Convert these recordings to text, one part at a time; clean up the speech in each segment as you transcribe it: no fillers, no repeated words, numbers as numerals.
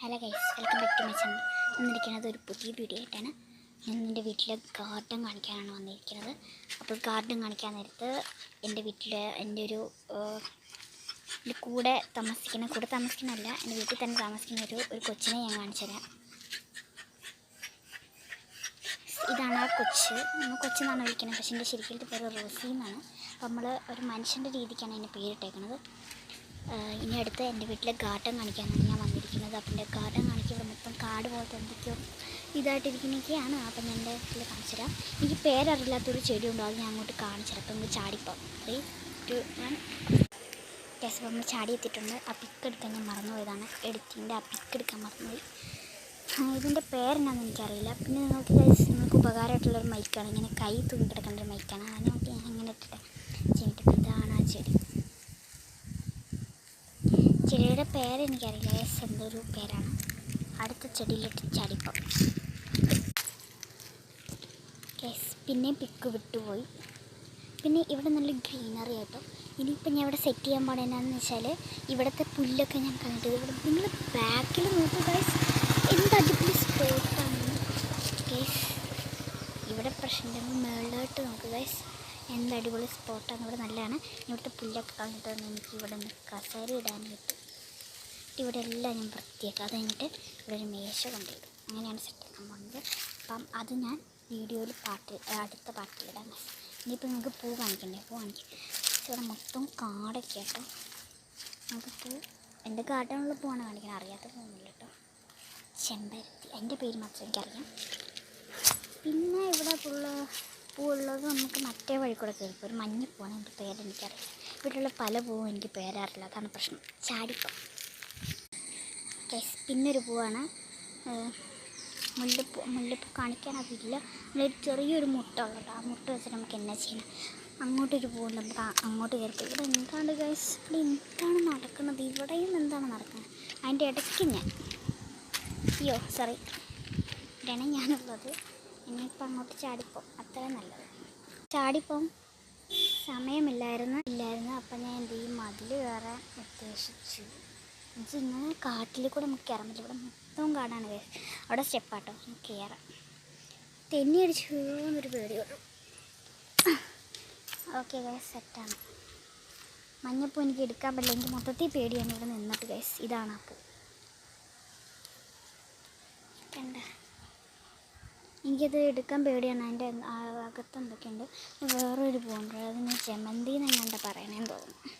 Hello guys, welcome back to my channel. വന്നിരിക്കുന്നത് ഒരു പുതിയ വീഡിയോ ആയിട്ടാണ്. ഞാൻ എൻ്റെ വീട്ടിലെ ഗാർഡൻ കാണിക്കാനാണ് വന്നിരിക്കുന്നത്. അപ്പോൾ ഗാർഡൻ കാണിക്കാൻ നേരത്ത് എൻ്റെ വീട്ടിൽ എൻ്റെ ഒരു കൂടെ താമസിക്കുന്നല്ല, എൻ്റെ വീട്ടിൽ തന്നെ താമസിക്കുന്ന ഒരു കൊച്ചിനെ ഞാൻ കാണിച്ചു തരാം. ഇതാണ് ആ കൊച്ചെന്നാണ് വിളിക്കുന്നത്. പക്ഷേ എൻ്റെ ശരിക്കും പേര് റോസി എന്നാണ്. അപ്പോൾ നമ്മൾ ഒരു മനുഷ്യൻ്റെ രീതിക്കാണ് അതിൻ്റെ പേരിട്ടേക്കുന്നത്. ഇനി അടുത്ത് എൻ്റെ വീട്ടിലെ ഗാർഡൻ കാണിക്കാനാണ് ഞാൻ വന്നിരിക്കുന്നത്. അപ്പം എൻ്റെ ഗാർഡൻ കാണിക്കുമ്പോൾ മൊത്തം കാട് പോലത്തെ എന്തൊക്കെയോ ഇതായിട്ടിരിക്കുന്നതൊക്കെയാണ്. അപ്പം ഞാൻ എൻ്റെ വീട്ടിൽ കാണിച്ചു തരാം. എനിക്ക് പേരറിയില്ലാത്തൊരു ചെടിയുണ്ടോ, അത് ഞാൻ അങ്ങോട്ട് കാണിച്ചു തരാം. അപ്പം നമുക്ക് ചാടിപ്പോം 3, 2, 1. യെസ്, അപ്പം നമ്മൾ ചാടി എത്തിയിട്ടുണ്ട്. ആ പിക്ക് എടുക്കാൻ ഞാൻ മറന്നുപോയതാണ്. എഡിറ്റിൻ്റെ ആ പിക്ക് എടുക്കാൻ മറന്നുപോയി. ഇതിൻ്റെ പേരെന്നാന്ന് എനിക്കറിയില്ല. പിന്നെ നിങ്ങൾക്ക് ഉപകാരമായിട്ടുള്ളൊരു മൈക്കാണ്. ഇങ്ങനെ കൈ തൂങ്ങി കിടക്കേണ്ട ഒരു മൈക്കാണ്. അതിനൊക്കെ ഞാൻ ഇങ്ങനെ ഇട്ടിട്ട് ചെയ്തിട്ട് ഇതാണ് ആ ചെടി. ചെടിയുടെ പേരെനിക്കറിയില്ല, എന്തൊരു പേരാണ്. അടുത്ത ചെടിയിലിട്ട് ചാടിപ്പം. പിന്നെ പിക്ക് വിട്ടുപോയി. പിന്നെ ഇവിടെ നല്ല ഗ്രീനറി ആയിട്ടോ. ഇനിയിപ്പം ഞാൻ ഇവിടെ സെറ്റ് ചെയ്യാൻ പാടുന്നതെന്ന് വെച്ചാൽ ഇവിടുത്തെ പുല്ലൊക്കെ ഞാൻ കണ്ടിട്ട് ഇവിടെ നിങ്ങൾ ബാക്കിൽ നോക്കുക ഗൈസ്, എന്ത് അടിപൊളി സ്പോട്ടാണ് ഗൈസ്. ഇവിടെ പ്രശ്നം മേളിലോട്ട് നോക്കുക ഗൈസ്, എന്ത് അടിപൊളി സ്പോട്ടാണ്. ഇവിടെ നല്ലതാണ്. ഇവിടുത്തെ പുല്ലൊക്കെ കണ്ടിട്ട് എനിക്ക് ഇവിടെ നിന്ന് കസേര ഇടാനായിട്ട് ഇവിടെ എല്ലാം ഞാൻ വൃത്തിയാക്കുക. അത് കഴിഞ്ഞിട്ട് ഇവിടെ ഒരു മേശ കൊണ്ടിടും. അങ്ങനെയാണ് സെറ്റാക്കാൻ പോകുന്നത്. അപ്പം അത് ഞാൻ വീഡിയോയിൽ അടുത്ത പാർട്ടിലിടാം. ഇനിയിപ്പോൾ നിങ്ങൾക്ക് പൂ കാണിക്കണ്ടേ, പൂ കാണിക്കും. ഇവിടെ മൊത്തം കാടൊക്കെ കേട്ടോ. നമുക്ക് എൻ്റെ ഗാർഡനുള്ള പൂവാണ് കാണിക്കണം, അറിയാത്ത പൂവൊന്നുമില്ല കേട്ടോ. ചെമ്പരത്തി, അതിൻ്റെ പേര് മാത്രം എനിക്കറിയാം. പിന്നെ ഇവിടെ പൂവുള്ളത് നമുക്ക് മറ്റേ വഴി കൂടെ കയറിപ്പോൾ ഒരു മഞ്ഞപ്പൂവാണ്, എൻ്റെ പേരെനിക്കറിയാം. ഇവിടെയുള്ള പല പൂവും എനിക്ക് പേരറിയില്ല, അതാണ് പ്രശ്നം. ചാടിപ്പം. പിന്നൊരു പൂവാണ് മുല്ലപ്പൂ കാണിക്കാനതില്ല. നമ്മളൊരു ചെറിയൊരു മുട്ട ഉള്ളത്, ആ മുട്ട വെച്ചിട്ട് നമുക്ക് എന്നാ ചെയ്യണം. അങ്ങോട്ടൊരു പൂവുണ്ട്, നമുക്ക് അങ്ങോട്ട് കയറി. ഇവിടെ എന്താണ് ഗൈസ്, ഇവിടെ എന്താണ് നടക്കുന്നത്? ഇവിടെയും എന്താണ് നടക്കുന്നത്? അതിൻ്റെ ഇടയ്ക്ക് സോറി, ഇവിടെയാണ് ഞാനുള്ളത്. ഇനിയിപ്പോൾ അങ്ങോട്ട് ചാടിപ്പോം, അത്ര നല്ലത്. ചാടിപ്പോം സമയമില്ലായിരുന്നു. അപ്പം ഞാൻ എന്ത് ചെയ്യും, മതിൽ കയറാൻ ഉദ്ദേശിച്ചു. ഇങ്ങനെ കാട്ടിൽ കൂടെ നമുക്ക് കയറാൻ പറ്റില്ല. ഇവിടെ മൊത്തം കാടാണ് ഗൈസ്. അവിടെ സ്റ്റെപ്പാട്ടോ, നമുക്ക് കയറാം. തെന്നി അടിച്ചു എന്നൊരു പേടി വരും. ഓക്കെ ഗൈസ്, സെറ്റാണ്. മഞ്ഞപ്പൂ എനിക്ക് എടുക്കാൻ പറ്റില്ല, എനിക്ക് മൊത്തത്തിൽ പേടിയാണ് ഇവിടെ നിന്നിട്ട് ഗൈസ്. ഇതാണ് ആ പൂ. എനിക്കത് എടുക്കാൻ പേടിയാണ്. അതിൻ്റെ അകത്ത് എന്തൊക്കെയുണ്ട്. വേറൊരു പൂവുണ്ട്, അതിന് ജമന്തി എന്നെങ്ങാണ്ട് പറയണേന്ന് തോന്നുന്നു.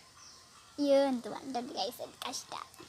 എന്ത് വേണ്ടത് ഗൈസ്, കഷ്ടമാണ്.